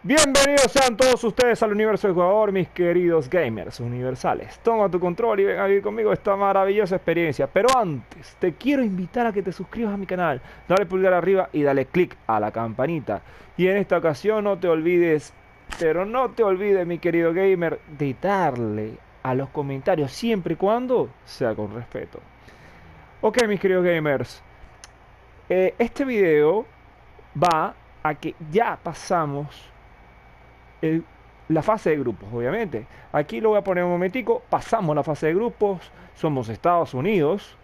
Bienvenidos sean todos ustedes al universo del jugador, mis queridos gamers universales. Toma tu control y ven a vivir conmigo esta maravillosa experiencia. Pero antes, te quiero invitar a que te suscribas a mi canal, dale pulgar arriba y dale click a la campanita. Y en esta ocasión no te olvides, pero no te olvides, mi querido gamer, de darle a los comentarios siempre y cuando sea con respeto. Ok, mis queridos gamers, este video va a que ya pasamos el- la fase de grupos, obviamente. Aquí lo voy a poner un momentico. Pasamos la fase de grupos. Somos Estados Unidos.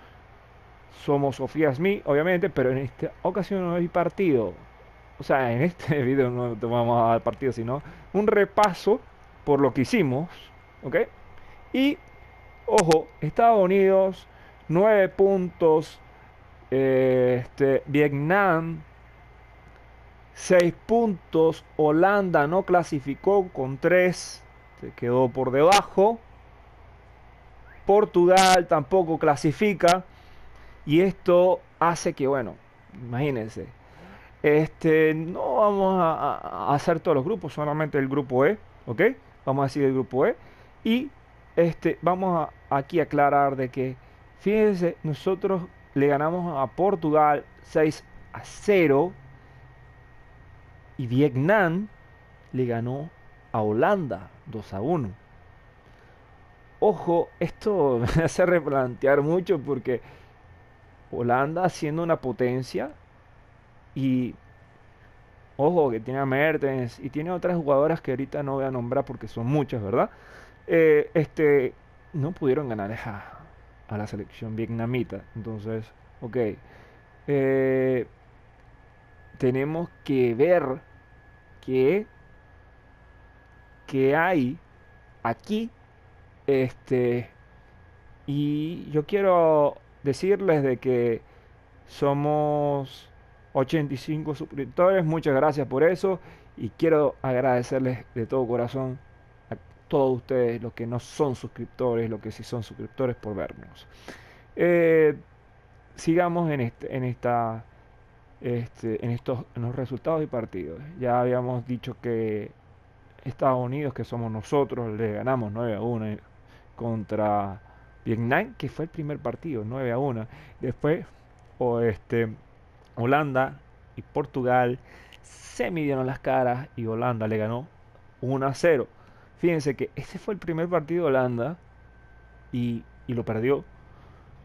Somos Sofía Smith, obviamente. Pero en esta ocasión no hay partido. O sea, en este video no te vamos a dar partido, sino un repaso por lo que hicimos. ¿Ok? Y, ojo, Estados Unidos, 9 puntos. Vietnam, 6 puntos. Holanda no clasificó con 3. Se quedó por debajo. Portugal tampoco clasifica. Y esto hace que, bueno, imagínense. No vamos a hacer todos los grupos, solamente el grupo E. ¿Ok? Vamos a decir el grupo E. Y vamos a aquí a aclarar de que, fíjense, nosotros le ganamos a Portugal 6-0. Y Vietnam le ganó a Holanda 2-1. Ojo, esto me hace replantear mucho porque Holanda siendo una potencia y ojo que tiene a Mertens y tiene otras jugadoras que ahorita no voy a nombrar porque son muchas, ¿verdad? Eh, este, no pudieron ganar a la selección vietnamita. Entonces, ok, eh, tenemos que ver qué, qué hay aquí. Este, Y yo quiero decirles de que somos 85 suscriptores. Muchas gracias por eso. Y quiero agradecerles de todo corazón a todos ustedes, los que no son suscriptores, los que sí son suscriptores, por vernos. Eh, Sigamos en los resultados y partidos. Ya habíamos dicho que Estados Unidos, que somos nosotros, le ganamos 9-1 contra Vietnam, que fue el primer partido, 9-1. Después, o Holanda y Portugal se midieron las caras y Holanda le ganó 1-0. Fíjense que ese fue el primer partido de Holanda y lo perdió.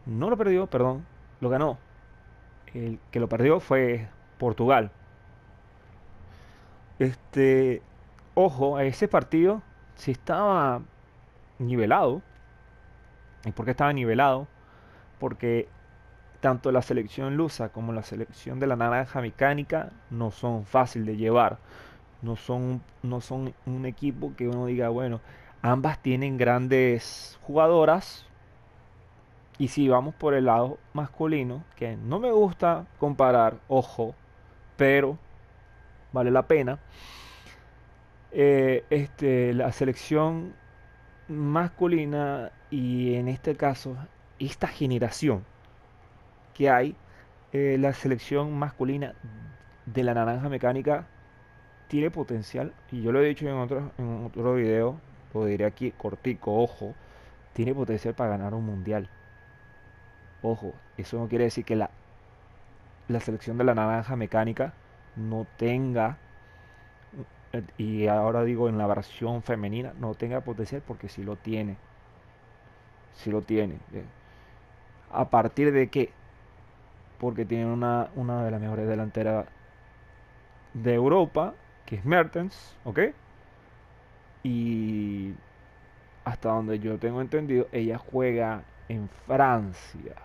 No lo perdió, perdón, lo ganó. El que lo perdió fue Portugal. Este, Ojo, a ese partido si estaba nivelado. ¿Y por qué estaba nivelado? Porque tanto la selección lusa como la selección de la naranja mecánica no son fácil de llevar. No son un equipo que uno diga, bueno, ambas tienen grandes jugadoras. Y si vamos por el lado masculino, que no me gusta comparar, ojo, pero vale la pena. La selección masculina y en este caso esta generación que hay, la selección masculina de la naranja mecánica tiene potencial y yo lo he dicho en otro video, lo diré aquí cortico, ojo, tiene potencial para ganar un mundial. Ojo, eso no quiere decir que la selección de la naranja mecánica no tenga, y ahora digo en la versión femenina, no tenga potencial porque sí lo tiene, sí lo tiene. ¿A partir de qué? Porque tiene una de las mejores delanteras de Europa, que es Mertens, ¿ok? Y hasta donde yo tengo entendido, ella juega en Francia.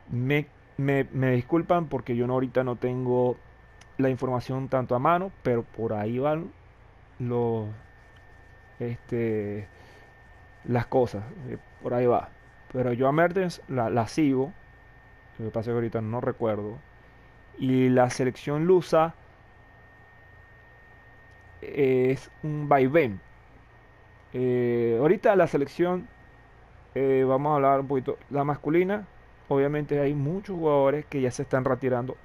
Me, me disculpan porque yo ahorita no tengo la información tanto a mano, pero por ahí van los, este, las cosas, por ahí va. Pero yo a Mertens la sigo, lo que pasa es que ahorita no recuerdo. Y la selección lusa es un vaivén. Ahorita la selección, vamos a hablar un poquito, la masculina, obviamente hay muchos jugadores que ya se están retirando,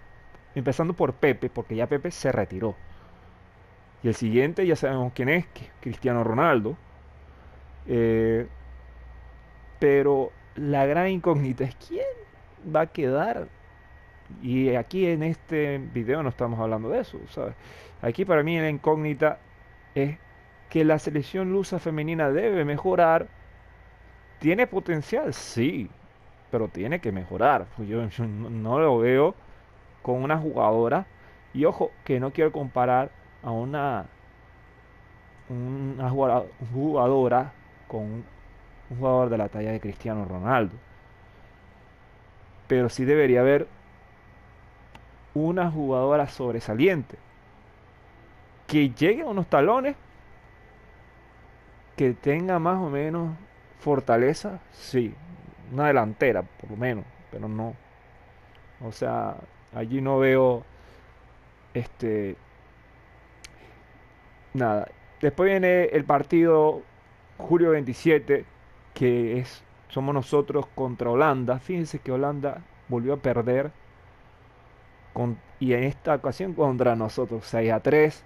empezando por Pepe, porque ya Pepe se retiró. Y el siguiente ya sabemos quién es, que es Cristiano Ronaldo. Eh, pero la gran incógnita es quién va a quedar. Y aquí en este video no estamos hablando de eso, ¿sabes? Aquí para mí la incógnita es que la selección lusa femenina debe mejorar. ¿Tiene potencial? Sí, pero tiene que mejorar. Pues yo no lo veo con una jugadora. Y ojo, que no quiero comparar a una jugadora con un jugador de la talla de Cristiano Ronaldo. Pero sí debería haber una jugadora sobresaliente que llegue a unos talones, que tenga más o menos fortaleza, sí, una delantera por lo menos, pero no. O sea, allí no veo este nada. Después viene el partido julio 27, que es somos nosotros contra Holanda. Fíjense que Holanda volvió a perder y en esta ocasión contra nosotros 6-3.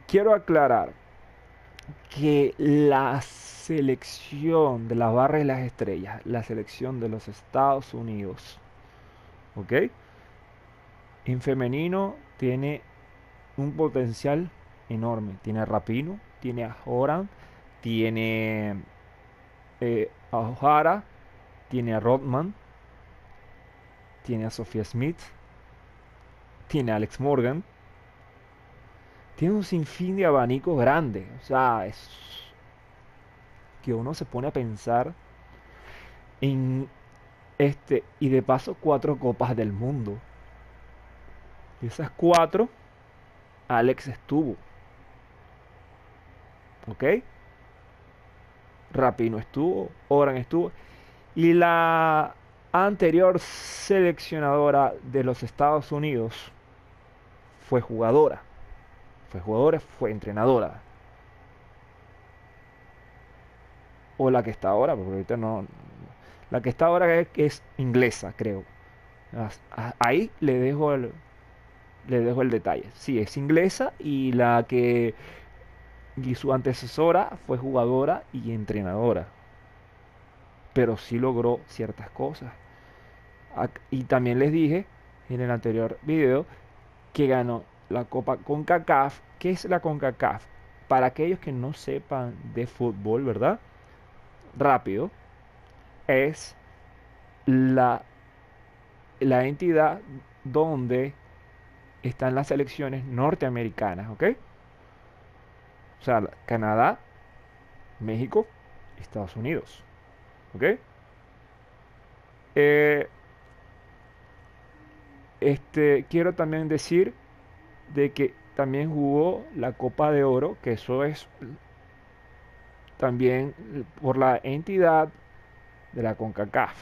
Quiero aclarar que la selección de las barras y las estrellas, la selección de los Estados Unidos, ¿ok? En femenino tiene un potencial enorme. Tiene a Rapino, tiene a Horan, tiene a O'Hara, tiene a Rodman, tiene a Sophia Smith, tiene a Alex Morgan, tiene un sinfín de abanicos grandes. O sea, es que uno se pone a pensar en y de paso 4 copas del mundo. Y esas 4, Alex estuvo, ¿ok? Rapino estuvo, Oran estuvo. Y la anterior seleccionadora de los Estados Unidos fue jugadora. Fue jugadora, fue entrenadora. O la que está ahora, porque ahorita no. La que está ahora es inglesa, creo. Ahí le dejo el detalle. Sí, es inglesa y su antecesora fue jugadora y entrenadora. Pero sí logró ciertas cosas. Y también les dije en el anterior video que ganó la Copa CONCACAF. ¿Qué es la CONCACAF? Para aquellos que no sepan de fútbol, ¿verdad? Rápido. Es la, la entidad donde están las selecciones norteamericanas, ¿ok? O sea, Canadá, México, Estados Unidos, ¿ok? Eh, quiero también decir de que también jugó la Copa de Oro, que eso es también por la entidad de la CONCACAF.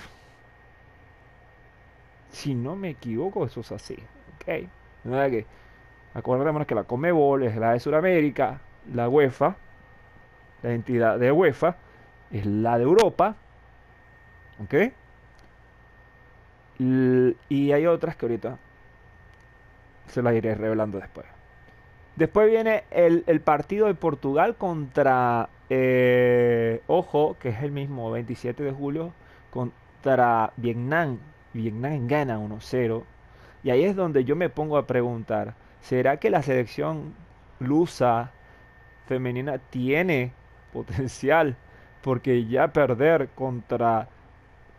Si no me equivoco, eso es así. ¿Ok? No es que, acordémonos que la Conmebol es la de Sudamérica, la UEFA, la entidad de UEFA, es la de Europa. ¿Ok? Y hay otras que ahorita se las iré revelando después. Después viene el partido de Portugal contra, ojo, que es el mismo 27 de julio, contra Vietnam. Vietnam gana 1-0. Y ahí es donde yo me pongo a preguntar, ¿será que la selección lusa femenina tiene potencial? Porque ya perder contra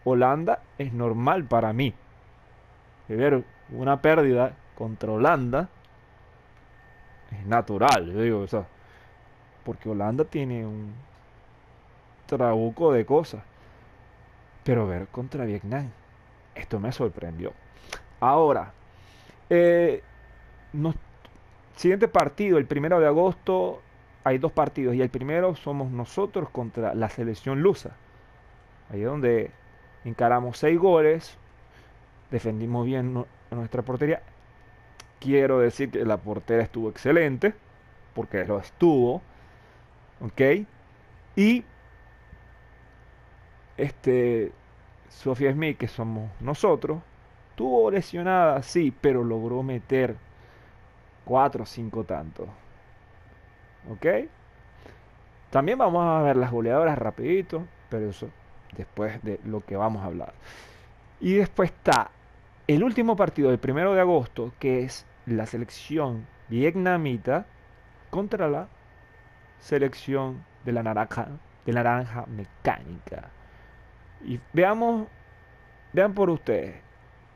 Holanda es normal para mí. De ver una pérdida contra Holanda es natural, yo digo, o sea, porque Holanda tiene un trabuco de cosas. Pero ver contra Vietnam, esto me sorprendió. Ahora, eh, nos- siguiente partido, el 1 de agosto, hay 2 partidos y el primero somos nosotros contra la selección lusa. Ahí es donde encaramos 6 goles, defendimos bien nuestra portería. Quiero decir que la portera estuvo excelente, porque lo estuvo, ¿ok? Y este, Sofía Smith, que somos nosotros, tuvo lesionada, sí, pero logró meter 4 o 5 tantos. ¿Ok? También vamos a ver las goleadoras rapidito, pero eso después de lo que vamos a hablar. Y después está el último partido del 1 de agosto, que es la selección vietnamita contra la selección de la naranja mecánica. Y vean por ustedes.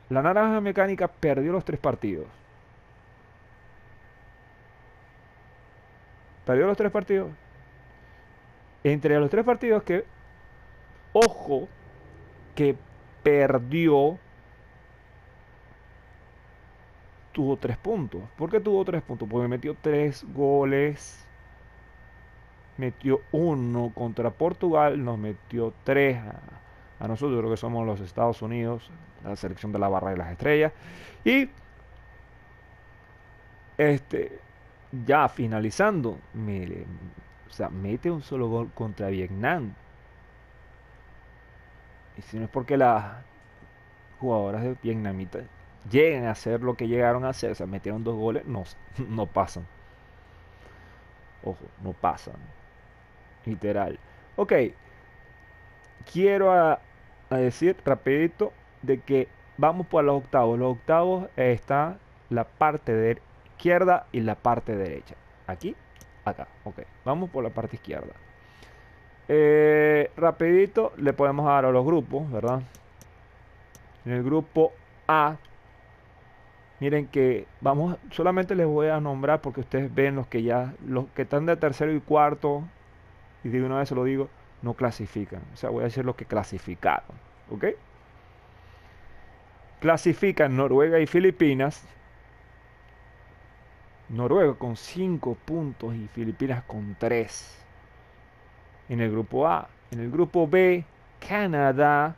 La naranja mecánica perdió los 3 partidos. Perdió los 3 partidos. Entre los 3 partidos que, ojo, que perdió, tuvo 3 puntos. ¿Por qué tuvo 3 puntos? Porque metió 3 goles. Metió uno contra Portugal, nos metió 3 a nosotros, creo que somos los Estados Unidos, la selección de la barra de las estrellas. Y ya finalizando, o sea, mete un solo gol contra Vietnam. Y si no es porque las jugadoras de vietnamitas llegan a hacer lo que llegaron a hacer, o sea, metieron 2 goles, no, no pasan. Ojo, no pasan. Literal. Ok, quiero a decir rapidito de que vamos por los octavos. Los octavos está la parte de izquierda y la parte derecha. Aquí, acá. Ok, vamos por la parte izquierda. Rapidito le podemos dar a los grupos, ¿verdad? En el grupo A, miren que vamos, solamente les voy a nombrar porque ustedes ven los que están de tercero y cuarto, y de una vez se lo digo, no clasifican. O sea, voy a decir los que clasificaron. ¿Ok? Clasifican Noruega y Filipinas. Noruega con 5 puntos y Filipinas con 3. En el grupo A. En el grupo B, Canadá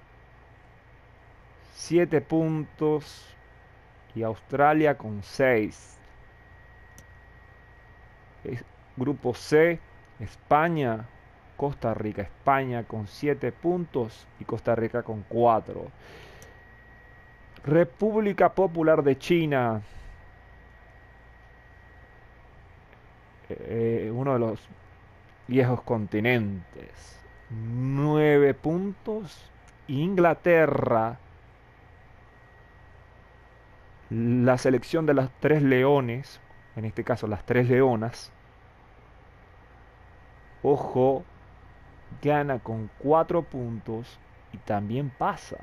7 puntos y Australia con 6. Grupo C, España, Costa Rica. España con 7 puntos y Costa Rica con 4. República Popular de China, uno de los viejos continentes, 9 puntos. Inglaterra, la selección de las 3 leones, en este caso las 3 leonas, ojo, gana con 4 puntos y también pasa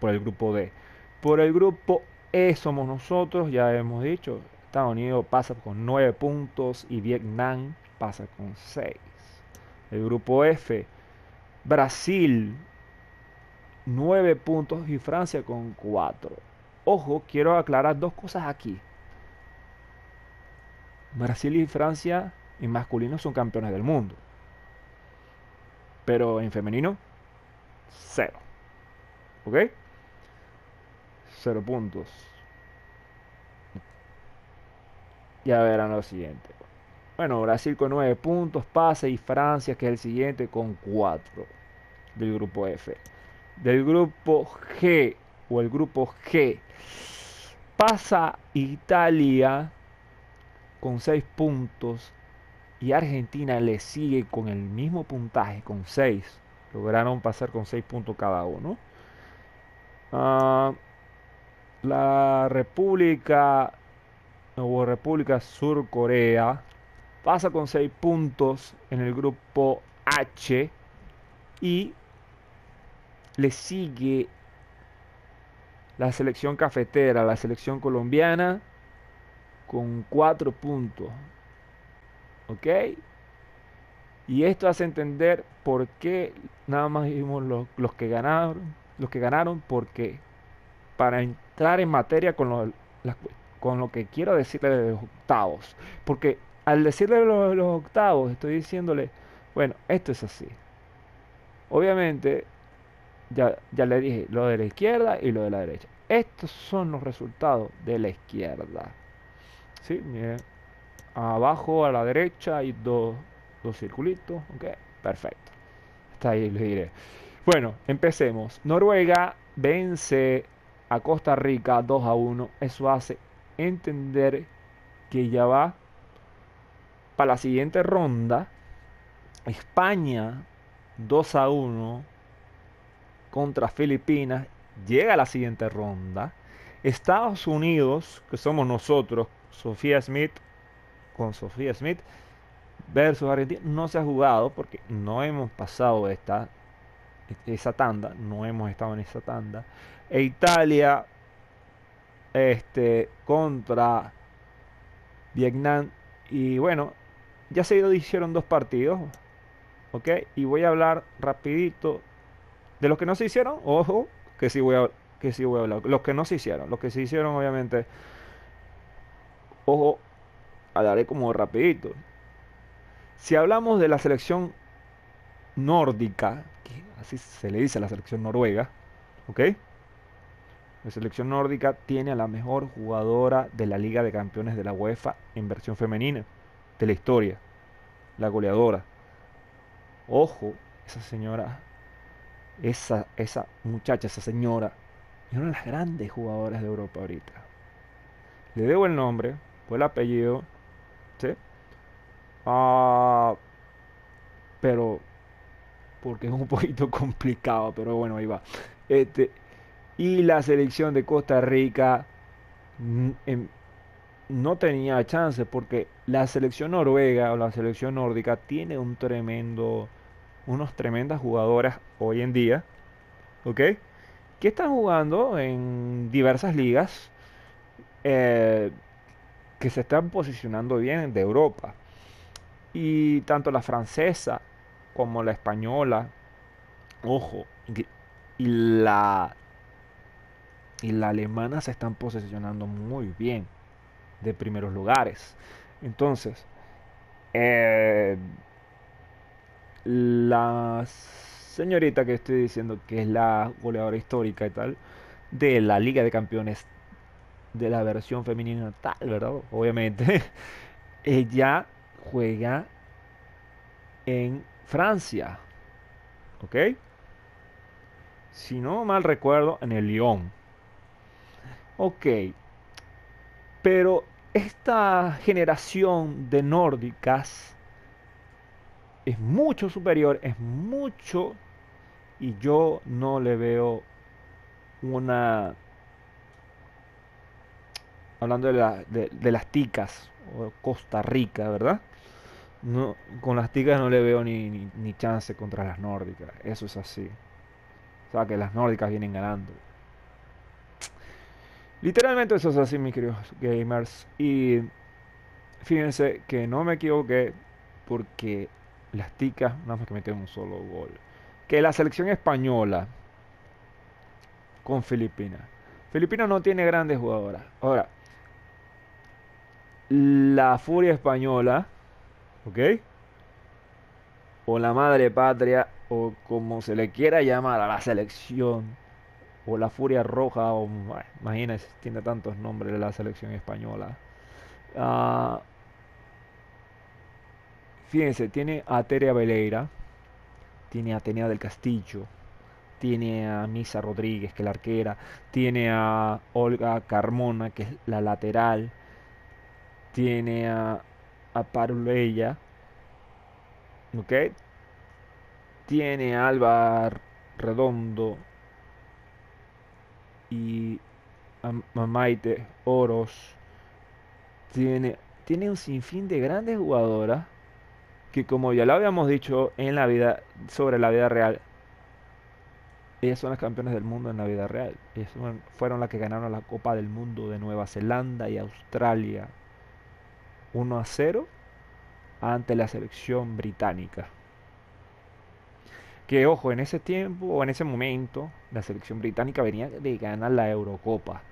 por el grupo D. Por el grupo E somos nosotros, ya hemos dicho, Estados Unidos pasa con 9 puntos y Vietnam pasa con 6. El grupo F, Brasil 9 puntos y Francia con 4. Ojo, quiero aclarar 2 cosas aquí. Brasil y Francia en masculino son campeones del mundo, pero en femenino 0. ¿Ok? 0 puntos. Ya verán lo siguiente. Bueno, Brasil con 9 puntos pasa y Francia, que es el siguiente, con 4 del grupo F. Del grupo G o el grupo G pasa Italia con 6 puntos y Argentina le sigue con el mismo puntaje, con 6. Lograron pasar con 6 puntos cada uno. La República Sur Corea pasa con 6 puntos en el grupo H y le sigue la selección cafetera, la selección colombiana con 4 puntos. ¿Ok? Y esto hace entender por qué nada más vimos los que ganaron, porque para entrar en materia con lo que quiero decirle de los octavos. Porque al decirle los octavos, estoy diciéndole, bueno, esto es así. Obviamente, ya le dije lo de la izquierda y lo de la derecha. Estos son los resultados de la izquierda. ¿Sí? Miren, abajo a la derecha hay dos circulitos. Ok, perfecto. Hasta ahí les diré. Bueno, empecemos. Noruega vence a Costa Rica 2-1. Eso hace entender que ya va para la siguiente ronda. España 2-1 contra Filipinas, llega a la siguiente ronda. Estados Unidos, que somos nosotros, Sofía Smith con Sofía Smith versus Argentina, no se ha jugado porque no hemos pasado esa tanda, no hemos estado en esa tanda. E Italia contra Vietnam. Y bueno, ya se hicieron dos partidos, ¿ok? Y voy a hablar rapidito de los que no se hicieron. Ojo, que sí voy a hablar. Los que se hicieron, obviamente, ojo, hablaré como rapidito. Si hablamos de la selección nórdica, que así se le dice a la selección noruega, ¿ok? La selección nórdica tiene a la mejor jugadora de la Liga de Campeones de la UEFA en versión femenina de la historia, la goleadora. Ojo, esa señora, esa muchacha, esa señora, es una de las grandes jugadoras de Europa ahorita. Le debo el nombre, fue el apellido, ¿sí? Ah, pero porque es un poquito complicado, pero bueno, ahí va. Este, y la selección de Costa Rica mm, em, no tenía chance porque la selección noruega o la selección nórdica tiene unos tremendas jugadoras hoy en día, ¿ok? Que están jugando en diversas ligas eh, que se están posicionando bien de Europa. Y tanto la francesa como la española, ojo, y la, y la alemana se están posicionando muy bien de primeros lugares. Entonces, eh, la señorita que estoy diciendo que es la goleadora histórica y tal de la Liga de Campeones de la versión femenina tal, ¿verdad? Obviamente, ella juega en Francia, ¿ok? Si no mal recuerdo, en el Lyon. Ok, pero esta generación de nórdicas es mucho superior, es mucho, y yo no le veo una, hablando de las ticas, o Costa Rica, ¿verdad? No, con las ticas no le veo ni chance contra las nórdicas, eso es así. O sea que las nórdicas vienen ganando. Literalmente eso es así, mis queridos gamers. Y fíjense que no me equivoqué porque las ticas nada más que meten un solo gol. Que la selección española con Filipinas. Filipinas no tiene grandes jugadoras. Ahora, la furia española, ¿ok? O la madre patria, o como se le quiera llamar a la selección, o la furia roja, o bueno, imagínense, tiene tantos nombres la selección española. Ah, fíjense, tiene a Terea Beleira, tiene a Atenea del Castillo, tiene a Misa Rodríguez, que es la arquera, tiene a Olga Carmona, que es la lateral, tiene a Paruleya, ¿ok? Tiene a Alba Redondo y a Maite Oros. Tiene un sinfín de grandes jugadoras que, como ya lo habíamos dicho en la vida, sobre la vida real, ellas son las campeonas del mundo en la vida real. Ellas fueron las que ganaron la Copa del Mundo de Nueva Zelanda y Australia 1-0 ante la selección británica. Que ojo, en ese tiempo o en ese momento, la selección británica venía de ganar la Eurocopa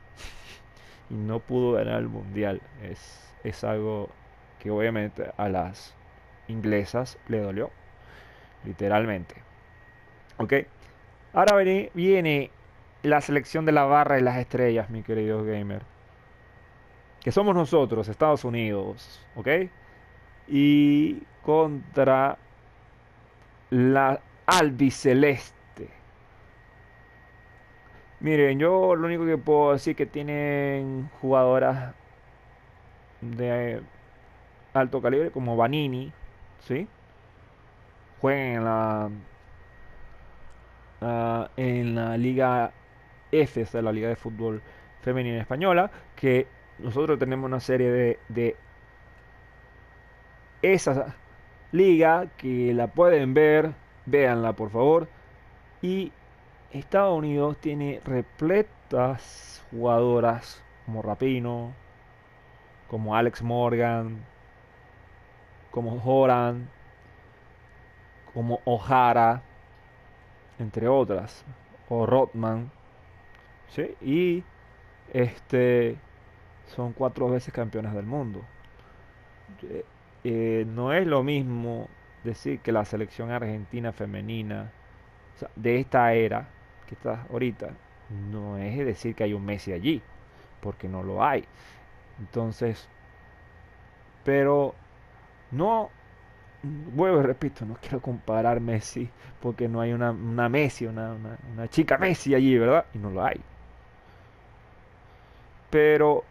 y no pudo ganar el Mundial. Es algo que obviamente a las inglesas le dolió, literalmente. ¿Ok? Ahora viene la selección de la barra y las estrellas, mi querido gamer. Que somos nosotros, Estados Unidos. ¿Ok? Y contra la albiceleste. Miren, yo lo único que puedo decir que tienen jugadoras de alto calibre como Vanini, ¿sí? Juegan en la Liga F, o sea, la Liga de Fútbol Femenina Española, que nosotros tenemos una serie de esa liga que la pueden ver, véanla por favor. Y Estados Unidos tiene repletas jugadoras como Rapino, como Alex Morgan, como Horan, como O'Hara, entre otras, o Rodman, ¿sí? Y este son 4 veces campeonas del mundo. Eh, no es lo mismo decir que la selección argentina femenina, o sea, de esta era que está ahorita, no es decir que hay un Messi allí, porque no lo hay. Entonces, pero no, vuelvo y repito, no quiero comparar Messi, porque no hay una Messi, una chica Messi allí, ¿verdad? Y no lo hay. Pero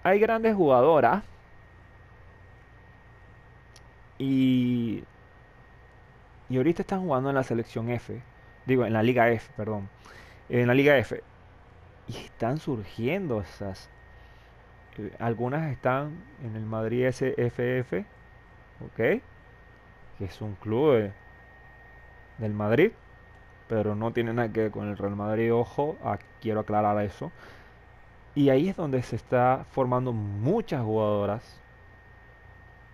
hay grandes jugadoras y, y ahorita están jugando en la selección F, digo, en la Liga F, perdón, en la Liga F. Y están surgiendo esas. Algunas están en el Madrid SFF, ¿ok? Que es un club del Madrid, pero no tiene nada que ver con el Real Madrid, ojo, quiero aclarar eso. Y ahí es donde se está formando muchas jugadoras,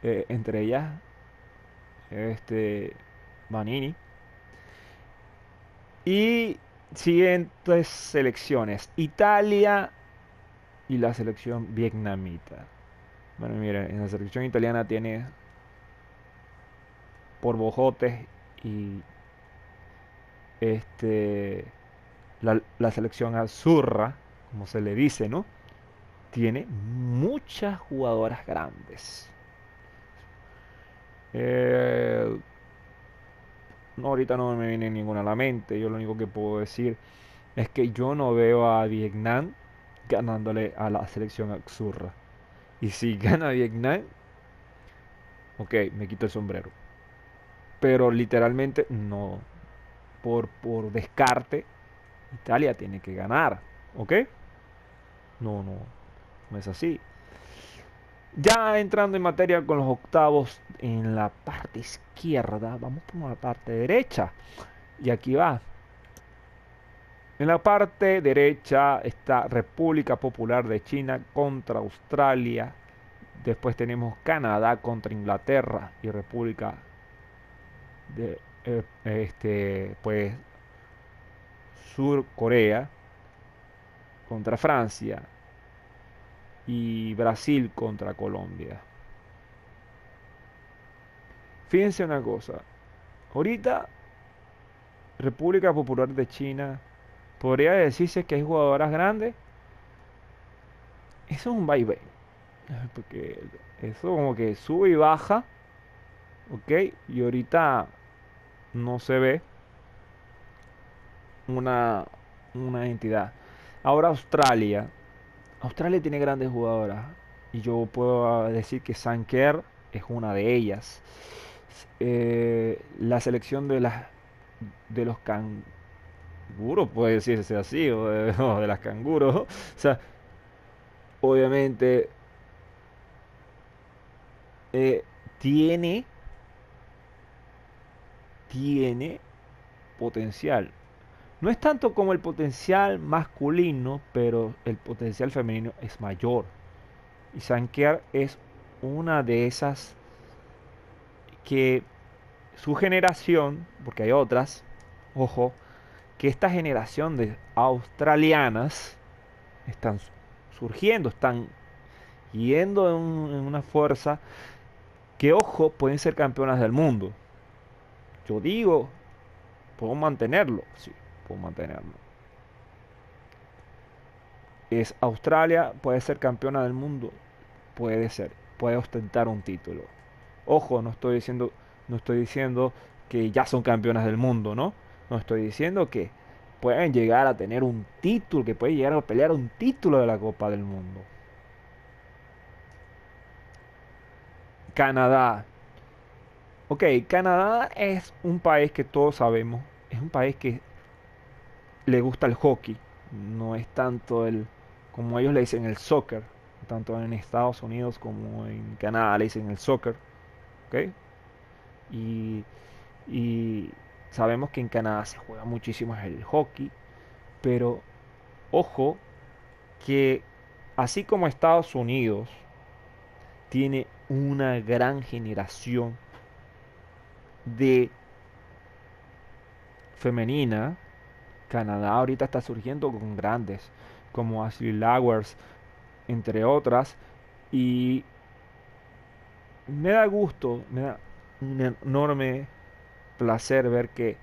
entre ellas este Manini. Y siguientes selecciones, Italia y la selección vietnamita. Bueno, miren, en la selección italiana tiene por Bojotes y este la selección azurra, como se le dice, ¿no? Tiene muchas jugadoras grandes. Eh, no, ahorita no me viene ninguna a la mente. Yo lo único que puedo decir es que yo no veo a Vietnam ganándole a la selección azurra. Y si gana Vietnam, ok, me quito el sombrero. Pero literalmente no. Por descarte, Italia tiene que ganar. ¿Ok? No, no, no es así. Ya entrando en materia con los octavos en la parte izquierda, vamos por la parte derecha. Y aquí va. En la parte derecha está República Popular de China contra Australia. Después tenemos Canadá contra Inglaterra y República de pues Sur Corea contra Francia y Brasil contra Colombia. Fíjense una cosa. Ahorita República Popular de China podría decirse que hay jugadoras grandes. Eso es un vaivén. Porque eso como que sube y baja. ¿Ok? Y ahorita no se ve una, una entidad. Ahora Australia. Australia tiene grandes jugadoras. Y yo puedo decir que Sanker es una de ellas. La selección de los canguros, puede decirse así, o de las canguros. O sea, obviamente eh, tiene, tiene potencial. No es tanto como el potencial masculino, pero el potencial femenino es mayor. Y Sanker es una de esas que su generación, porque hay otras, ojo, que esta generación de australianas están surgiendo, están yendo en una fuerza que, ojo, pueden ser campeonas del mundo. Yo digo, puedo mantenerlo, sí, puedo mantenerlo. Es Australia, puede ser campeona del mundo, puede ser, puede ostentar un título. Ojo, no estoy diciendo que ya son campeonas del mundo, ¿no? No estoy diciendo que pueden llegar a tener un título, que pueden llegar a pelear un título de la Copa del Mundo. Canadá. Ok, Canadá es un país que todos sabemos, es un país que le gusta el hockey, no es tanto como ellos le dicen, el soccer, tanto en Estados Unidos como en Canadá le dicen el soccer, ¿ok? Y, y sabemos que en Canadá se juega muchísimo el hockey, pero ojo que así como Estados Unidos tiene una gran generación de femenina, Canadá ahorita está surgiendo con grandes como Ashley Lowers, entre otras, y me da gusto, me da un enorme placer ver que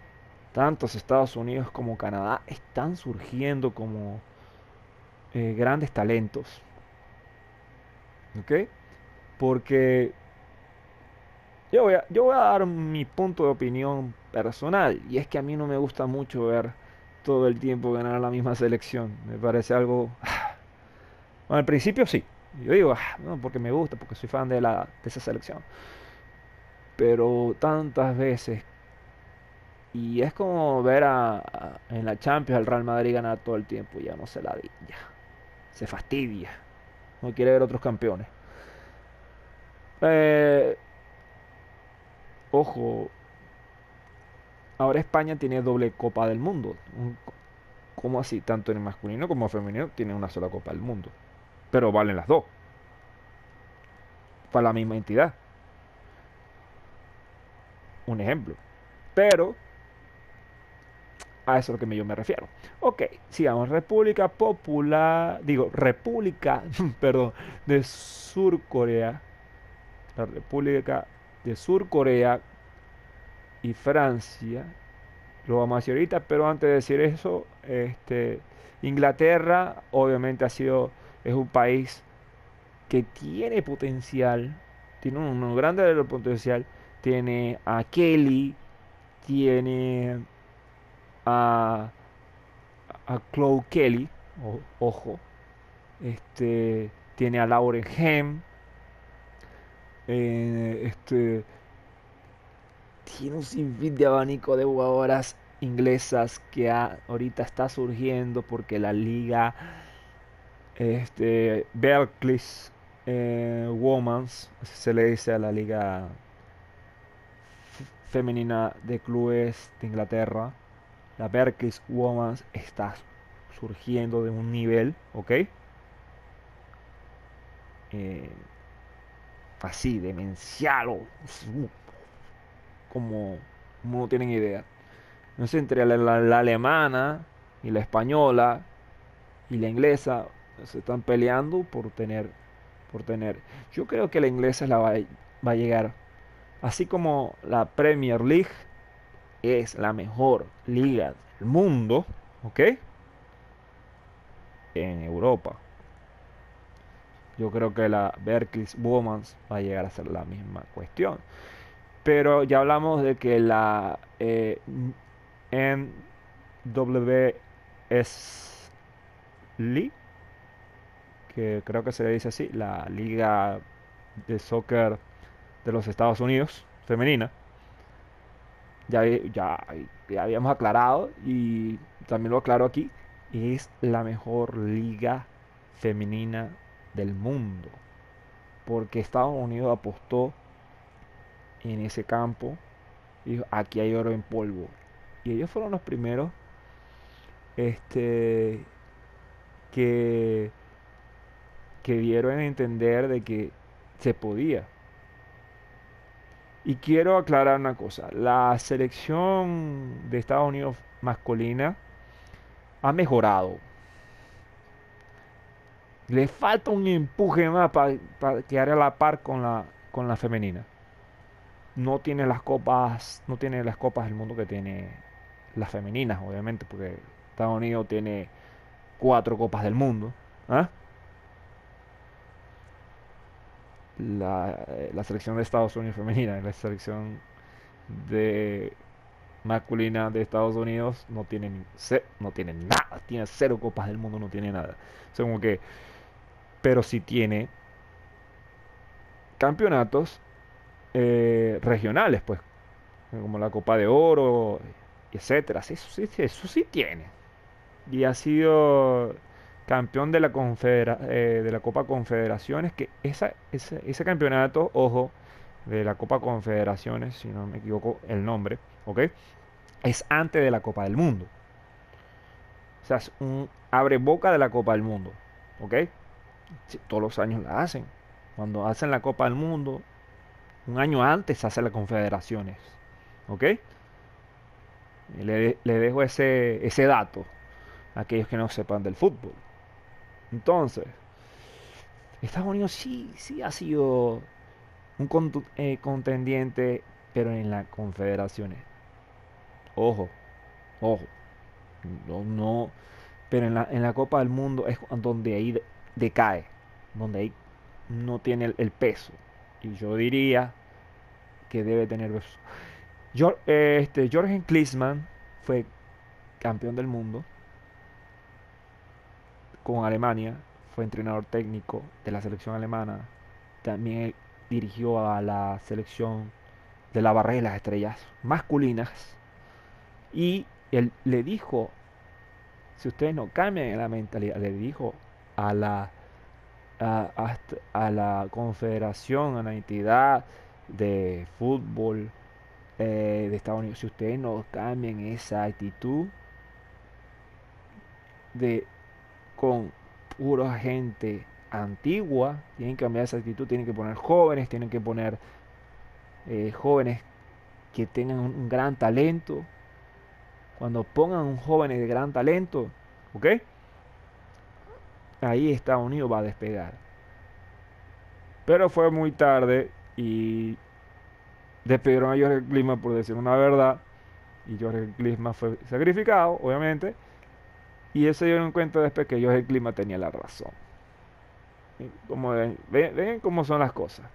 tantos Estados Unidos como Canadá están surgiendo como grandes talentos, ¿ok? Porque yo voy a dar mi punto de opinión personal, y es que a mí no me gusta mucho ver todo el tiempo ganar la misma selección. Me parece algo... Bueno, al principio sí. Yo digo, no, porque me gusta, porque soy fan de esa selección. Pero tantas veces. Y es como ver en la Champions al Real Madrid ganar todo el tiempo. Ya no se la di, ya. Se fastidia. No quiere ver otros campeones. Eh, ojo, ahora España tiene doble Copa del Mundo. ¿Cómo así? Tanto en masculino como en femenino tiene una sola Copa del Mundo. Pero valen las dos. Para la misma entidad. Un ejemplo. Pero a eso es lo que yo me refiero. Ok, sigamos. República Popular, digo, República, perdón, de Sur Corea. La República de Sur Corea y Francia. Lo vamos a decir ahorita, pero antes de decir eso, Inglaterra obviamente es un país que tiene potencial, tiene un grande potencial. Tiene a Kelly, tiene a Chloe Kelly, ojo, tiene a Lauren Hem, tiene un sinfín de abanico de jugadoras inglesas que ahorita está surgiendo porque la liga Berkeley Women's, así se le dice a la liga femenina de clubes de Inglaterra, la Berkeley Women's está surgiendo de un nivel, ¿ok? Eh, así, demencial, como, como no tienen idea. No sé, entre la alemana y la española y la inglesa se están peleando por tener. Yo creo que la inglesa va a llegar. Así como la Premier League es la mejor liga del mundo, ¿ok? En Europa. Yo creo que la Berkeley Women's va a llegar a ser la misma cuestión. Pero ya hablamos de que la NWS League, que creo que se le dice así, la Liga de Soccer de los Estados Unidos, femenina, ya habíamos aclarado y también lo aclaro aquí, es la mejor liga femenina del mundo. Porque Estados Unidos apostó en ese campo y dijo, aquí hay oro en polvo. Y ellos fueron los primeros este, que, que dieron a entender de que se podía. Y quiero aclarar una cosa, la selección de Estados Unidos masculina ha mejorado. Le falta un empuje más para quedar a la par con la femenina. No tiene las copas del mundo que tiene las femeninas, obviamente, porque Estados Unidos tiene 4 copas del mundo. ¿Ah? La selección de Estados Unidos femenina, la selección de masculina de Estados Unidos no tiene nada, tiene 0 copas del mundo, no tiene nada. O pero sí tiene campeonatos regionales, pues, como la Copa de Oro, etcétera. Sí, eso sí tiene. Y ha sido campeón de la de la Copa Confederaciones, que ese campeonato, ojo, de la Copa Confederaciones, si no me equivoco el nombre, ¿ok? Es antes de la Copa del Mundo. O sea, es un abre boca de la Copa del Mundo, ¿ok? Sí, todos los años la hacen. Cuando hacen la Copa del Mundo, un año antes se hace las confederaciones, ¿ok? Y le dejo ese dato a aquellos que no sepan del fútbol. Entonces, Estados Unidos sí ha sido un contendiente, pero en las confederaciones. Ojo, ojo. No, pero en la Copa del Mundo es donde ahí decae, donde ahí no tiene el peso. Y yo diría que debe tener peso. Jürgen Klinsmann fue campeón del mundo con Alemania, fue entrenador técnico de la selección alemana, también él dirigió a la selección de la Barra de las Estrellas masculinas y él le dijo, si ustedes no cambian la mentalidad, le dijo a a la confederación, a la entidad de fútbol de Estados Unidos, si ustedes no cambian esa actitud de con pura gente antigua, tienen que cambiar esa actitud, tienen que poner jóvenes, tienen que poner jóvenes que tengan un gran talento. Cuando pongan un joven de gran talento, ¿ok? Ahí Estados Unidos va a despegar. Pero fue muy tarde y despidieron a Jorge Klinsmann por decir una verdad. Y Jorge Klinsmann fue sacrificado, obviamente. Y eso se dieron cuenta después que Jorge Klinsmann tenía la razón. Como ven cómo son las cosas.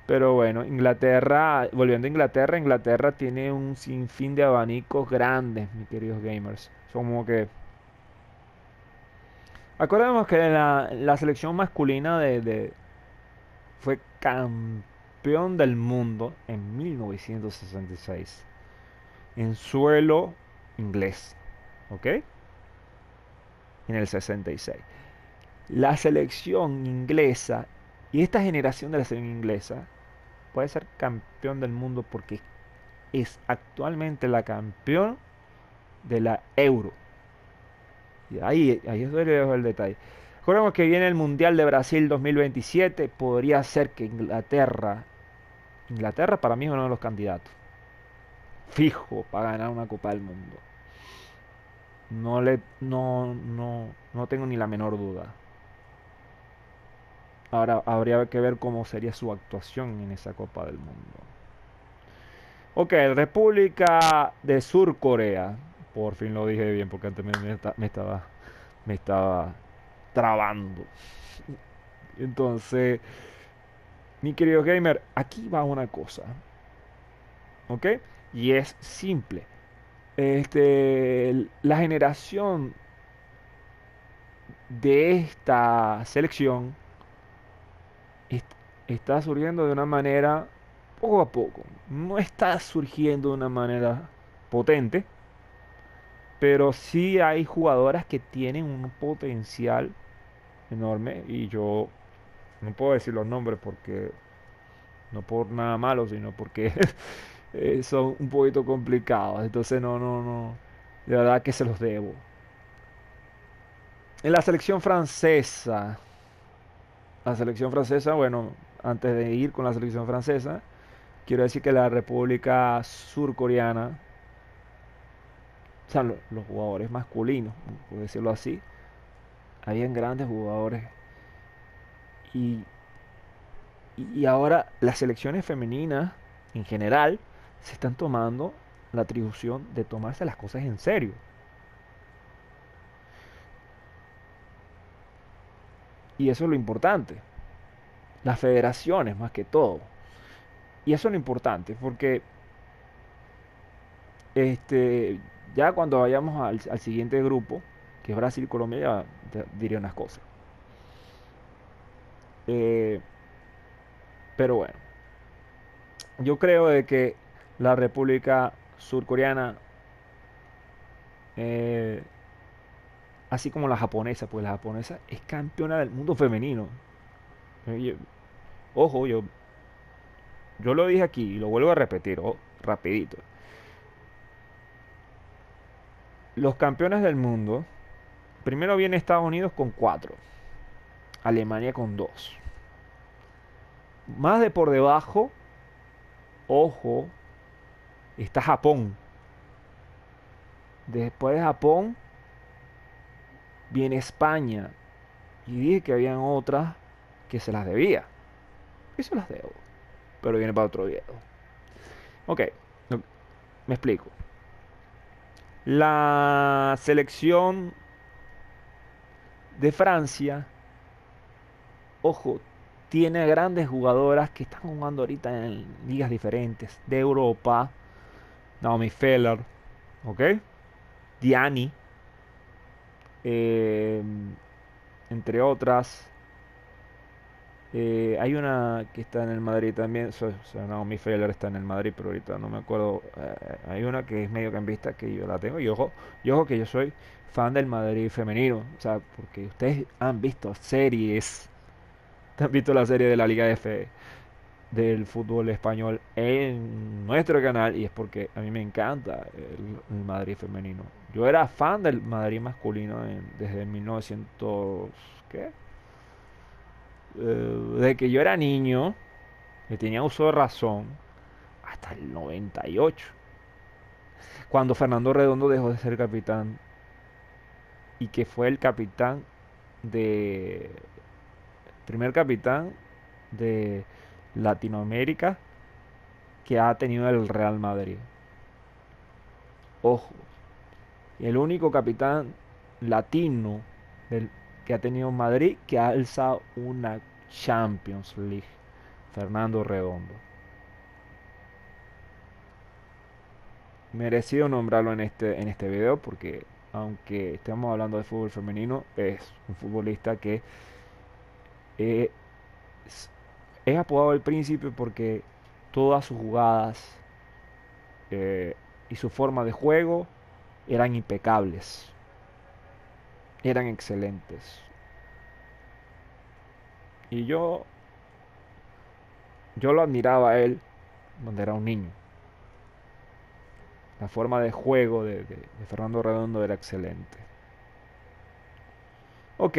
Pero bueno, Inglaterra, volviendo a Inglaterra, Inglaterra tiene un sinfín de abanicos grandes, mis queridos gamers. Son como que... Acordemos que la selección masculina fue campeón del mundo en 1966 en suelo inglés, ¿ok? En el 66. La selección inglesa y esta generación de la selección inglesa puede ser campeón del mundo porque es actualmente la campeón de la Euro. Y ahí es donde le dejo el detalle. Recordemos que viene el Mundial de Brasil 2027. Podría ser que Inglaterra para mí es uno de los candidatos. Fijo para ganar una Copa del Mundo. No tengo ni la menor duda. Ahora habría que ver cómo sería su actuación en esa Copa del Mundo. Ok, República de Sur Corea. Por fin lo dije bien porque antes me estaba trabando. Entonces, mi querido gamer, aquí va una cosa. ¿Ok? Y es simple. La generación de esta selección est- está surgiendo de una manera poco a poco. No está surgiendo de una manera potente, pero sí hay jugadoras que tienen un potencial enorme y yo no puedo decir los nombres porque no por nada malo, sino porque son un poquito complicados. Entonces no, de verdad que se los debo. En la selección francesa, bueno, antes de ir con la selección francesa, quiero decir que la República Surcoreana, o sea, los jugadores masculinos, por decirlo así, habían grandes jugadores. Y, y ahora las selecciones femeninas, en general, se están tomando la atribución de tomarse las cosas en serio. Y eso es lo importante. Las federaciones, más que todo. Y eso es lo importante, porque este, ya cuando vayamos al siguiente grupo, que es Brasil y Colombia, ya diré unas cosas. Eh, pero bueno. Yo creo de que la República Surcoreana, eh, así como la japonesa, pues la japonesa es campeona del mundo femenino. Oye, ojo, yo lo dije aquí y lo vuelvo a repetir, rapidito. Los campeones del mundo, primero viene Estados Unidos con 4, Alemania con 2. Más de por debajo, ojo, está Japón. Después de Japón viene España. Y dije que habían otras que se las debía. Y se las debo. Pero viene para otro video. Ok, no- me explico. La selección de Francia, ojo, tiene grandes jugadoras que están jugando ahorita en ligas diferentes de Europa. Naomi Feller, ¿ok? Diani, eh, entre otras. Hay una que está en el Madrid también. Naomi Feller está en el Madrid, pero ahorita no me acuerdo. Hay una que es mediocampista que yo la tengo. Y ojo que yo soy fan del Madrid femenino. O sea, porque ustedes han visto series. Han visto la serie de la Liga F del fútbol español en nuestro canal. Y es porque a mí me encanta el Madrid femenino. Yo era fan del Madrid masculino desde 1900. ¿Qué? Desde que yo era niño, que tenía uso de razón, hasta el 98, cuando Fernando Redondo dejó de ser capitán y que fue el capitán de, primer capitán de Latinoamérica que ha tenido el Real Madrid. Ojo, el único capitán latino que ha tenido Madrid que ha alzado una Champions League, Fernando Redondo. Merecido nombrarlo en este video porque aunque estemos hablando de fútbol femenino, es un futbolista que eh, es, es apodado el príncipe porque todas sus jugadas eh, y su forma de juego eran impecables, eran excelentes. Y yo lo admiraba a él cuando era un niño. La forma de juego de Fernando Redondo era excelente. Ok,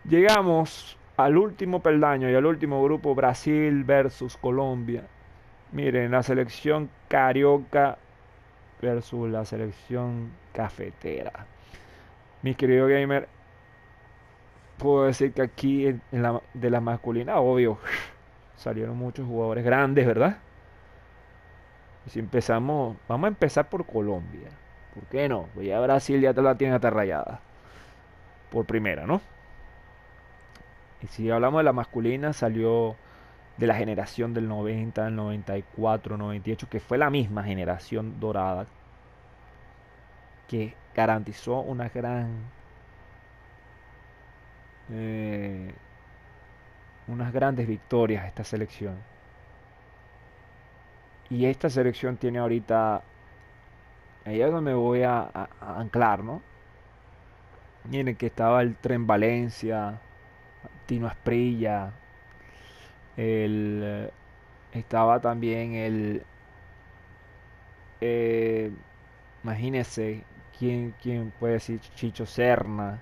llegamos al último peldaño y al último grupo, Brasil versus Colombia. Miren, la selección carioca versus la selección cafetera. Mis queridos gamers, puedo decir que aquí de la masculina, obvio, salieron muchos jugadores grandes, ¿verdad? Y si empezamos, vamos a empezar por Colombia. ¿Por qué no? Pues ya Brasil ya te la tiene hasta rayada. Por primera, ¿no? Y si hablamos de la masculina, salió de la generación del 90, el 94, 98, que fue la misma generación dorada que garantizó eh, unas grandes victorias a esta selección. Y esta selección tiene ahorita, ahí es donde me voy a anclar, ¿no? Miren que estaba el Tren Valencia, Tino Asprilla, estaba también eh, imagínense, quién puede decir Chicho Serna,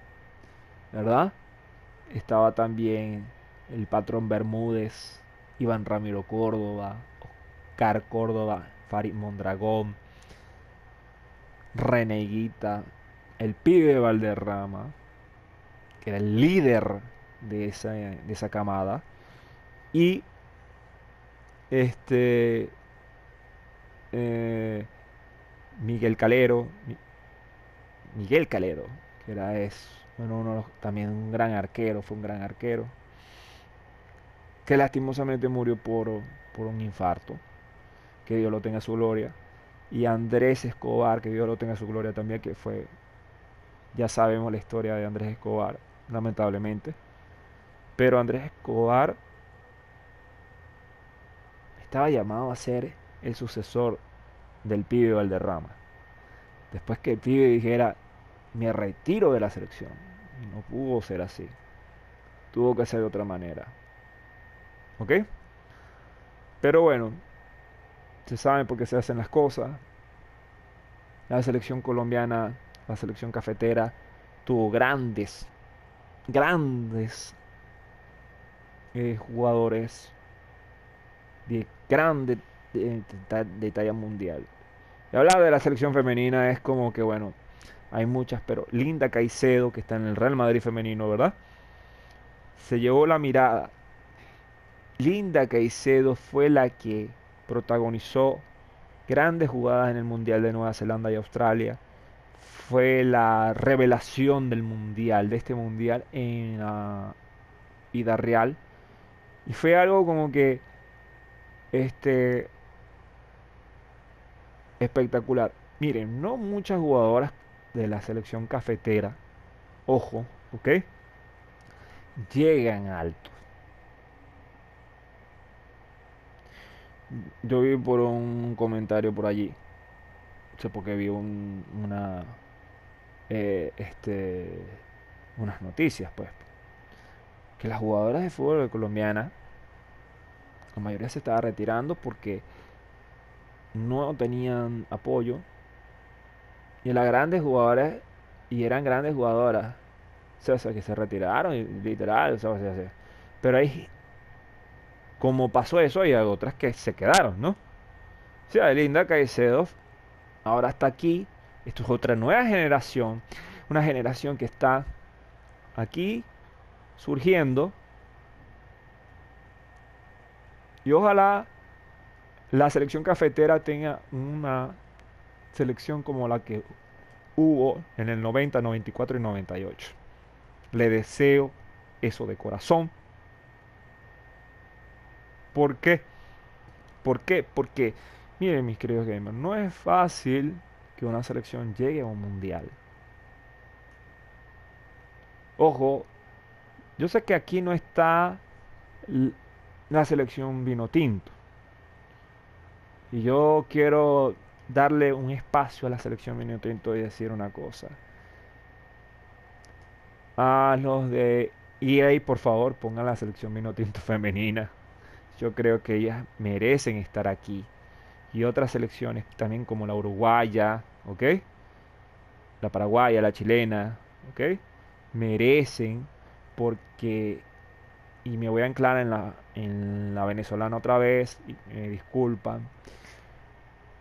¿verdad? Estaba también el patrón Bermúdez, Iván Ramiro Córdoba, Oscar Córdoba, Farid Mondragón, Reneguita, el pibe Valderrama, que era el líder de esa camada, y este eh, Miguel Calero, Miguel Calero, que era bueno, también un gran arquero, fue un gran arquero, que lastimosamente murió por un infarto, que Dios lo tenga en su gloria. Y Andrés Escobar, que Dios lo tenga en su gloria también, que fue, ya sabemos la historia de Andrés Escobar, lamentablemente. Pero Andrés Escobar estaba llamado a ser el sucesor del pibe Valderrama. Después que el pibe dijera, me retiro de la selección. Y no pudo ser así. Tuvo que ser de otra manera. ¿Ok? Pero bueno, se sabe por qué se hacen las cosas. La selección colombiana, la selección cafetera, tuvo grandes jugadores de grande de talla mundial. Y hablar de la selección femenina es como que, bueno, hay muchas, pero Linda Caicedo, que está en el Real Madrid femenino, ¿verdad? Se llevó la mirada. Linda Caicedo fue la que protagonizó grandes jugadas en el Mundial de Nueva Zelanda y Australia. Fue la revelación del Mundial, de este Mundial en la vida real. Y fue algo como que este espectacular. Miren, no muchas jugadoras de la selección cafetera, ojo, ¿ok? Llegan alto. Yo vi por un comentario por allí, no sé por qué vi eh, este, unas noticias, pues, que las jugadoras de fútbol colombianas, la mayoría se estaba retirando porque no tenían apoyo y las grandes jugadoras, y eran grandes jugadoras, o sea, que se retiraron, literal, o sea, pero hay, como pasó eso, hay otras que se quedaron, ¿no? O sea, Linda Caicedo ahora está aquí. Esto es otra nueva generación. Una generación que está aquí surgiendo. Y ojalá la selección cafetera tenga una selección como la que hubo en el 90, 94 y 98. Le deseo eso de corazón. ¿Por qué? ¿Por qué? Porque, miren mis queridos gamers, no es fácil que una selección llegue a un mundial. Ojo, yo sé que aquí no está la selección vino tinto. Y yo quiero darle un espacio a la selección vino tinto y decir una cosa. A los de EA, por favor, pongan la selección vino tinto femenina. Yo creo que ellas merecen estar aquí. Y otras selecciones también como la uruguaya, ¿ok? La paraguaya, la chilena, ¿ok? Merecen porque, y me voy a anclar en la venezolana otra vez, y me disculpan,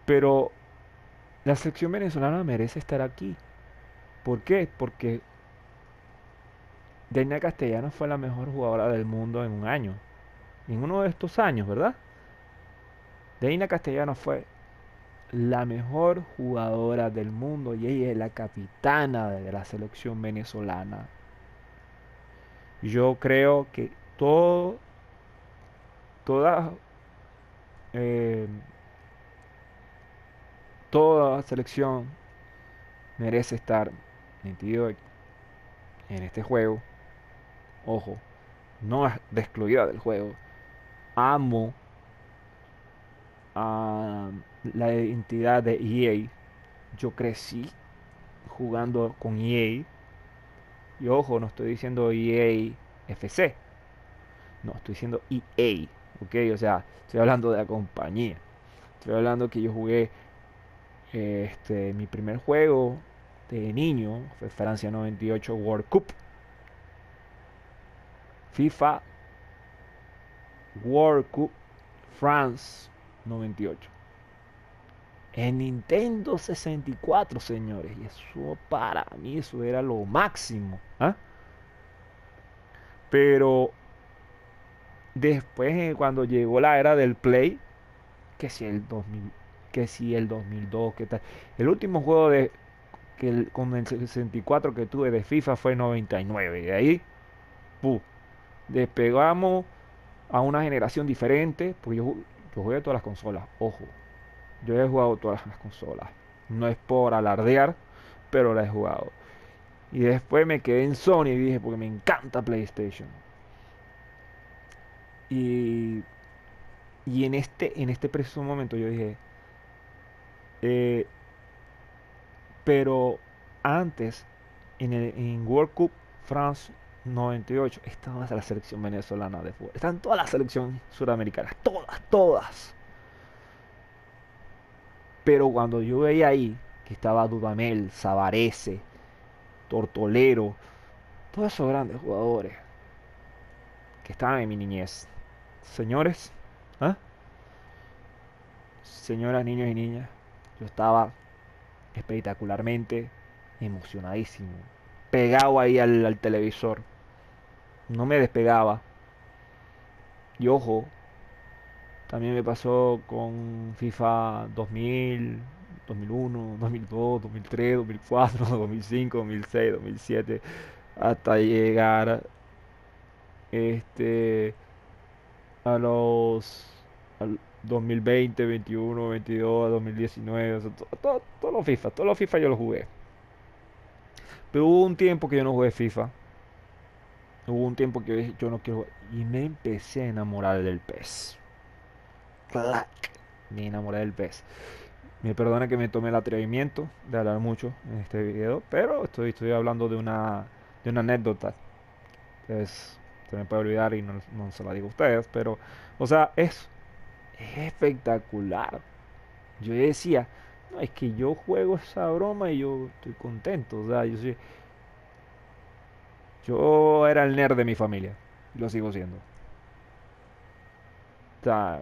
pero la selección venezolana merece estar aquí. ¿Por qué? Porque Deina Castellano fue la mejor jugadora del mundo en un año. En uno de estos años, ¿verdad? Deina Castellano fue la mejor jugadora del mundo y ella es la capitana de la selección venezolana. Yo creo que toda, eh, toda selección merece estar metido en este juego. Ojo, no es de excluida del juego. Amo a la identidad de EA. Yo crecí jugando con EA. Y ojo, no estoy diciendo EA FC. No, estoy diciendo EA. ¿Ok? O sea, estoy hablando de la compañía. Estoy hablando que yo jugué mi primer juego de niño. Fue Francia 98 World Cup. FIFA World Cup France 98. En Nintendo 64, señores. Y eso para mí, eso era lo máximo. ¿Ah? Pero después, cuando llegó la era del Play, que si el 2000, que si el 2002, que tal. El último juego con el 64 que tuve de FIFA fue 99. Y de ahí, ¡pum! Despegamos a una generación diferente. Porque yo jugué todas las consolas. Ojo, yo he jugado todas las consolas. No es por alardear, pero la he jugado. Y después me quedé en Sony y dije, porque me encanta PlayStation. Y Y en este preciso momento yo dije, eh, pero antes, en World Cup France 98, estaba la selección venezolana de fútbol. Están todas las selecciones sudamericanas, todas, todas. Pero cuando yo veía ahí que estaba Dudamel, Savarese, Tortolero, todos esos grandes jugadores que estaban en mi niñez. Señores, ¿ah? Señoras, niños y niñas, yo estaba espectacularmente emocionadísimo, pegado ahí al televisor, no me despegaba. Y ojo, también me pasó con FIFA 2000, 2001, 2002, 2003, 2004, 2005, 2006, 2007, hasta llegar este a los al 2020, 21, 22, 2019, o sea, todos los FIFA yo los jugué. Pero hubo un tiempo que yo no jugué FIFA. Hubo un tiempo que yo dije, yo no quiero jugar. Y me empecé a enamorar del PES. Clac. Me enamoré del PES. Me perdona que me tome el atrevimiento de hablar mucho en este video, pero estoy hablando de una anécdota. Entonces, se me puede olvidar y no se la digo a ustedes, pero, o sea, es espectacular. Yo decía, no, es que yo juego esa broma y yo estoy contento. O sea, yo era el nerd de mi familia. Y lo sigo siendo. O sea,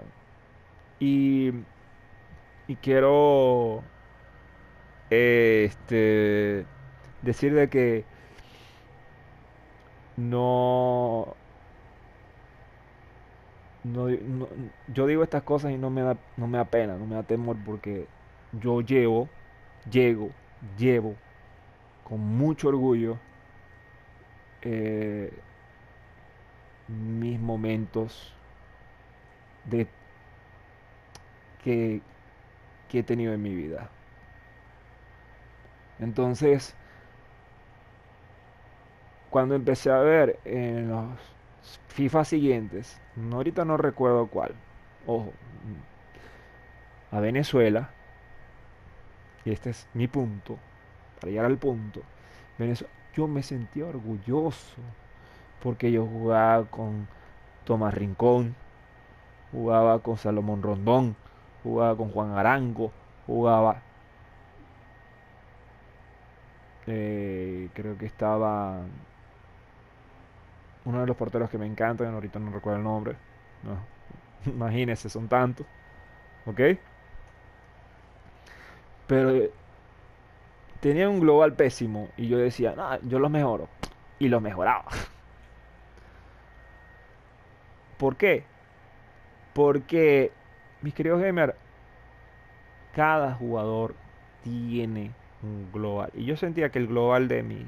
y, y quiero decir de que no, yo digo estas cosas y no me da pena, no me da temor porque yo llego, llevo con mucho orgullo eh, mis momentos de que, que he tenido en mi vida. Entonces, cuando empecé a ver en los FIFA siguientes, ahorita no recuerdo cuál, ojo, a Venezuela, y este es mi punto, para llegar al punto, yo me sentía orgulloso porque yo jugaba con Tomás Rincón, jugaba con Salomón Rondón, jugaba con Juan Arango, jugaba, creo que estaba uno de los porteros que me encantan, ahorita no recuerdo el nombre, no, imagínense, son tantos, ¿ok? Pero tenía un global pésimo y yo decía, no, yo los mejoro. Y los mejoraba. ¿Por qué? Porque, mis queridos gamers, cada jugador tiene un global. Y yo sentía que el global de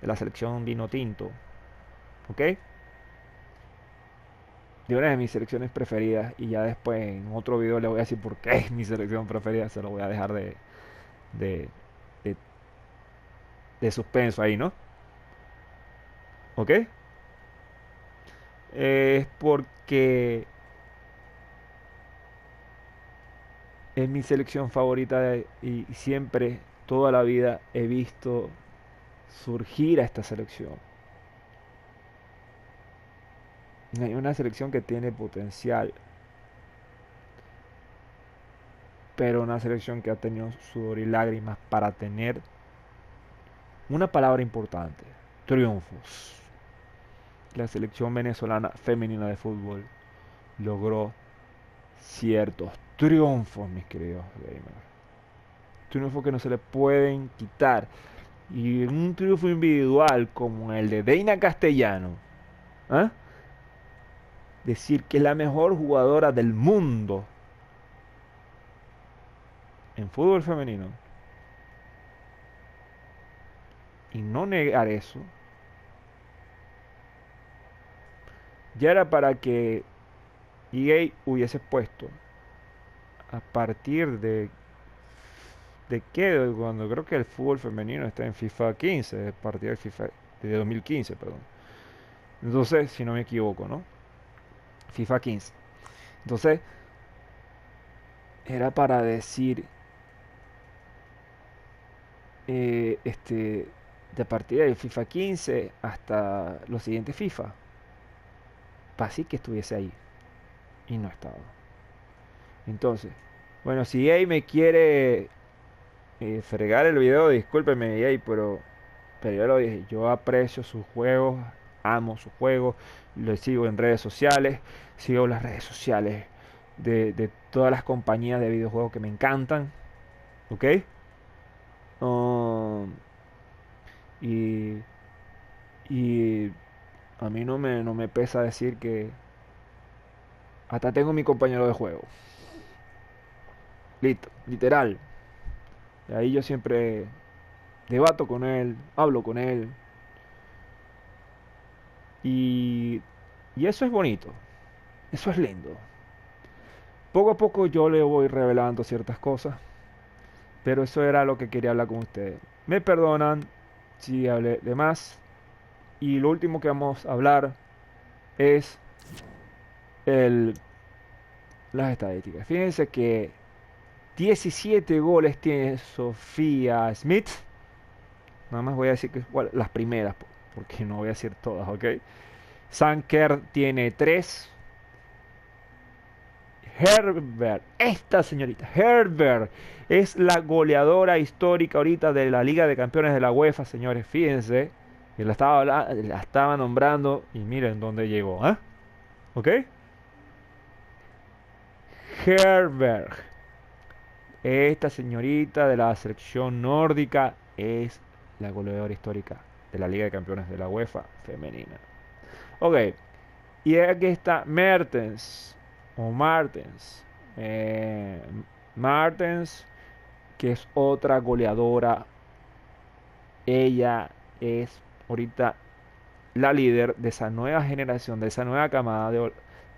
la selección vino tinto, ¿ok? De una de mis selecciones preferidas. Y ya después en otro video le voy a decir por qué es mi selección preferida. Se lo voy a dejar de, de, de suspenso ahí, ¿no? ¿Ok? Es porque es mi selección favorita y siempre, toda la vida, he visto surgir a esta selección. Hay una selección que tiene potencial, pero una selección que ha tenido sudor y lágrimas para tener una palabra importante, triunfos. La selección venezolana femenina de fútbol logró ciertos triunfos, mis queridos gamers. Triunfos que no se le pueden quitar. Y un triunfo individual como el de Deina Castellano, ¿ah? Decir que es la mejor jugadora del mundo en fútbol femenino y no negar eso, ya era para que EA hubiese puesto a partir de qué, cuando creo que el fútbol femenino está en FIFA 15, a partir del FIFA de 2015, perdón. Entonces, si no me equivoco, ¿no? FIFA 15. Entonces, era para decir, de partir del FIFA 15 hasta los siguientes FIFA, para así que estuviese ahí. Y no estaba. Entonces, bueno, si EA me quiere fregar el video, discúlpeme EA, pero ya lo dije, yo aprecio sus juegos, amo sus juegos, lo sigo en redes sociales, sigo las redes sociales de todas las compañías de videojuegos que me encantan, ¿ok? Um, y, y a mí no me pesa decir que hasta tengo mi compañero de juego, listo, literal. Y ahí yo siempre debato con él, hablo con él, y, y eso es bonito, eso es lindo. Poco a poco yo le voy revelando ciertas cosas, pero eso era lo que quería hablar con ustedes. Me perdonan si hablé de más. Y lo último que vamos a hablar es el, las estadísticas. Fíjense que 17 goles tiene Sofía Smith. Nada más voy a decir que bueno, las primeras, porque no voy a decir todas, ¿ok? Sanker tiene 3. Herbert, esta señorita, Herbert, es la goleadora histórica ahorita de la Liga de Campeones de la UEFA, señores. Fíjense, que la estaba nombrando y miren dónde llegó, ¿eh? ¿Ok? Herbert, esta señorita de la selección nórdica es la goleadora histórica de la Liga de Campeones de la UEFA femenina. Ok, y aquí está Mertens, o Martens. eh, Martens, que es otra goleadora. Ella es ahorita la líder de esa nueva generación, de esa nueva camada de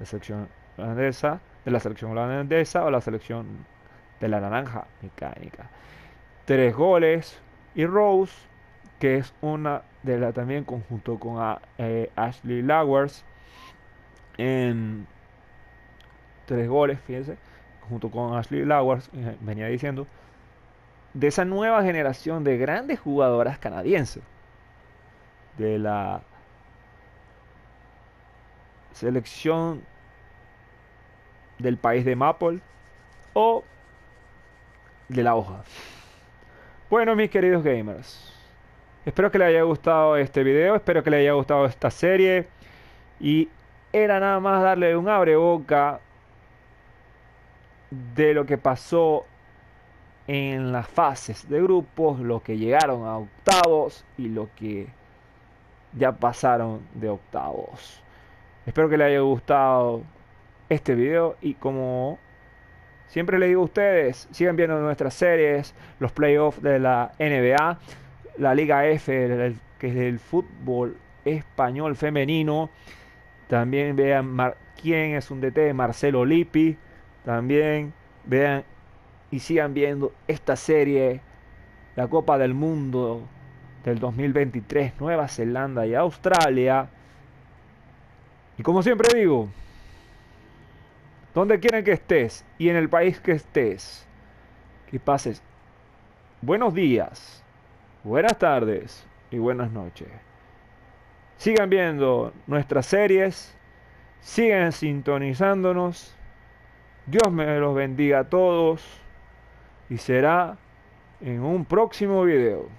selección holandesa, de la selección holandesa o la selección de la naranja mecánica. 3 goles. Y Rose, que es una de la también conjunto con Ashley Lowers en 3 goles, fíjense, junto con Ashley Lowers, venía diciendo, de esa nueva generación de grandes jugadoras canadienses, de la selección del país de Maple o de la hoja. Bueno, mis queridos gamers, espero que les haya gustado este video, espero que les haya gustado esta serie, y era nada más darle un abreboca de lo que pasó en las fases de grupos, los que llegaron a octavos y los que ya pasaron de octavos. Espero que les haya gustado este video, y como siempre les digo a ustedes, sigan viendo nuestras series, los playoffs de la NBA, la Liga F, que es el fútbol español femenino. También vean quién es un DT, Marcelo Lippi. También vean y sigan viendo esta serie, la Copa del Mundo del 2023, Nueva Zelanda y Australia. Y como siempre digo, donde quieren que estés y en el país que estés, que pases buenos días, buenas tardes y buenas noches. Sigan viendo nuestras series, sigan sintonizándonos. Dios me los bendiga a todos y será en un próximo video.